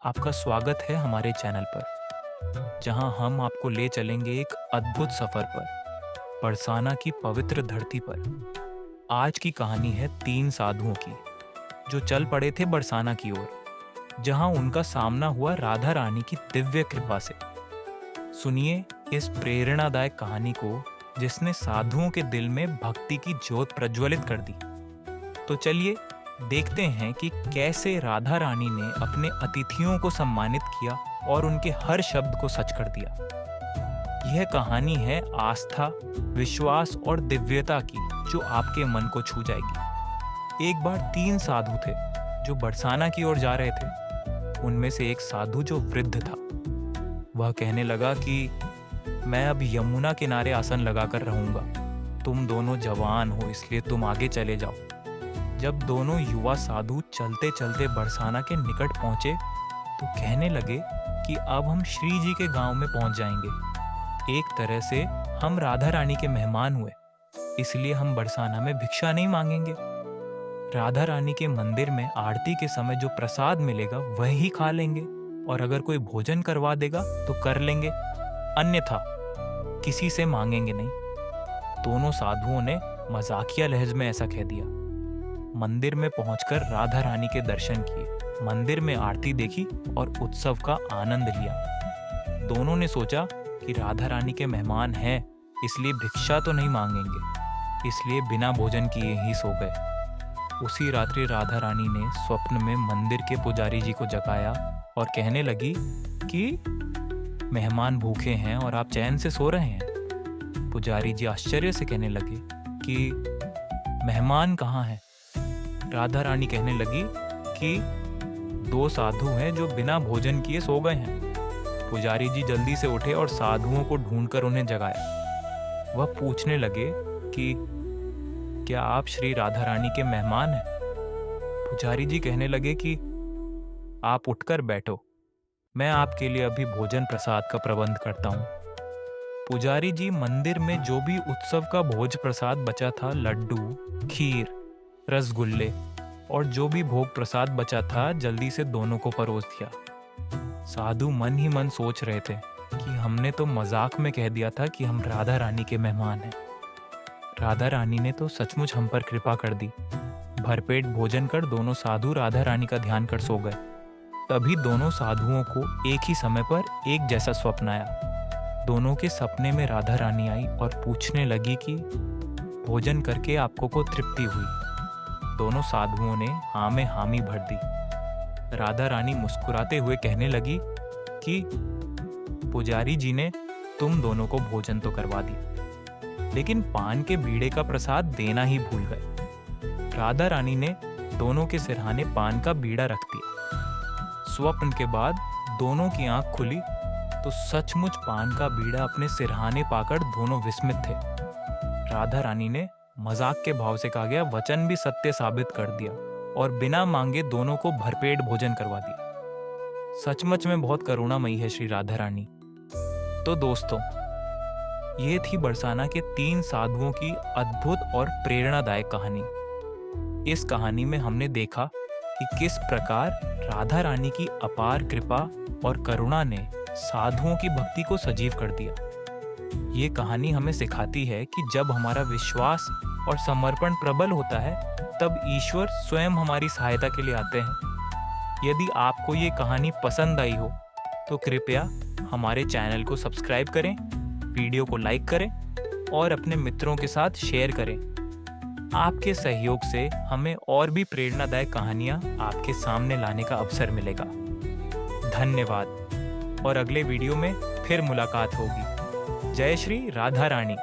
आपका स्वागत है हमारे चैनल पर, जहां हम आपको ले चलेंगे एक अद्भुत सफर पर, बरसाना की पवित्र धरती पर। आज की कहानी है 3 साधुओं की, जो चल पड़े थे बरसाना की ओर, जहां उनका सामना हुआ राधा रानी की दिव्य कृपा से। सुनिए इस प्रेरणादायक कहानी को, जिसने साधुओं के दिल में भक्ति की ज्योत प्रज्वलित कर दी। तो चलिए देखते हैं कि कैसे राधा रानी ने अपने अतिथियों को सम्मानित किया और उनके हर शब्द को सच कर दिया। यह कहानी है आस्था, विश्वास और दिव्यता की, जो आपके मन को छू जाएगी। एक बार 3 साधु थे जो बरसाना की ओर जा रहे थे। उनमें से एक साधु जो वृद्ध था, वह कहने लगा कि मैं अब यमुना किनारे आसन लगाकर रहूंगा। तुम दोनों जवान हो, इसलिए तुम आगे चले जाओ। जब दोनों युवा साधु चलते चलते बरसाना के निकट पहुंचे तो कहने लगे कि अब हम श्री जी के गांव में पहुंच जाएंगे। एक तरह से हम राधा रानी के मेहमान हुए, इसलिए हम बरसाना में भिक्षा नहीं मांगेंगे। राधा रानी के मंदिर में आरती के समय जो प्रसाद मिलेगा वही खा लेंगे, और अगर कोई भोजन करवा देगा तो कर लेंगे, अन्यथा किसी से मांगेंगे नहीं। दोनों साधुओं ने मजाकिया लहज में ऐसा कह दिया। मंदिर में पहुंचकर राधा रानी के दर्शन किए, मंदिर में आरती देखी और उत्सव का आनंद लिया। दोनों ने सोचा कि राधा रानी के मेहमान हैं, इसलिए भिक्षा तो नहीं मांगेंगे, इसलिए बिना भोजन किए ही सो गए। उसी रात्रि राधा रानी ने स्वप्न में मंदिर के पुजारी जी को जगाया और कहने लगी कि मेहमान भूखे हैं और आप चैन से सो रहे हैं। पुजारी जी आश्चर्य से कहने लगे कि मेहमान कहाँ हैं? राधा रानी कहने लगी कि 2 साधु हैं जो बिना भोजन किए सो गए हैं। पुजारी जी जल्दी से उठे और साधुओं को ढूंढकर उन्हें जगाया। वह पूछने लगे कि क्या आप श्री राधा रानी के मेहमान हैं? पुजारी जी कहने लगे कि आप उठकर बैठो, मैं आपके लिए अभी भोजन प्रसाद का प्रबंध करता हूँ। पुजारी जी मंदिर में जो भी उत्सव का भोज प्रसाद बचा था, लड्डू, खीर, रसगुल्ले और जो भी भोग प्रसाद बचा था, जल्दी से दोनों को परोस दिया। साधु मन ही मन सोच रहे थे कि हमने तो मजाक में कह दिया था कि हम राधा रानी के मेहमान हैं। राधा रानी ने तो सचमुच हम पर कृपा कर दी। भरपेट भोजन कर दोनों साधु राधा रानी का ध्यान कर सो गए। तभी दोनों साधुओं को एक ही समय पर एक जैसा स्वप्न आया। दोनों के सपने में राधा रानी आई और पूछने लगी कि भोजन करके आपको को तृप्ति हुई? दोनों साधुओं ने हाँ में हामी भर दी। राधा रानी मुस्कुराते हुए कहने लगी कि पुजारी जी ने तुम दोनों को भोजन तो करवा दिया, लेकिन पान के बीड़े का प्रसाद देना ही भूल गए। राधा रानी ने दोनों के सिरहाने पान का बीड़ा रख दिया। स्वप्न के बाद दोनों की आंख खुली तो सचमुच पान का बीड़ा अपने सिरहाने पाकर दोनों विस्मित थे। राधा रानी ने मजाक के भाव से कहा गया वचन भी सत्य साबित कर दिया और बिना मांगे दोनों को भरपेट भोजन करवा दिया। सचमुच में बहुत करुणामयी है श्री राधा रानी। तो दोस्तों, ये थी बरसाना के 3 साधुओं की अद्भुत और प्रेरणादायक कहानी। इस कहानी में हमने देखा कि किस प्रकार राधा रानी की अपार कृपा और करुणा ने साधुओं की भक्ति को सजीव कर दिया। ये कहानी हमें सिखाती है कि जब हमारा विश्वास और समर्पण प्रबल होता है, तब ईश्वर स्वयं हमारी सहायता के लिए आते हैं। यदि आपको ये कहानी पसंद आई हो तो कृपया हमारे चैनल को सब्सक्राइब करें, वीडियो को लाइक करें और अपने मित्रों के साथ शेयर करें। आपके सहयोग से हमें और भी प्रेरणादायक कहानियाँ आपके सामने लाने का अवसर मिलेगा। धन्यवाद, और अगले वीडियो में फिर मुलाकात होगी। जय श्री राधा रानी।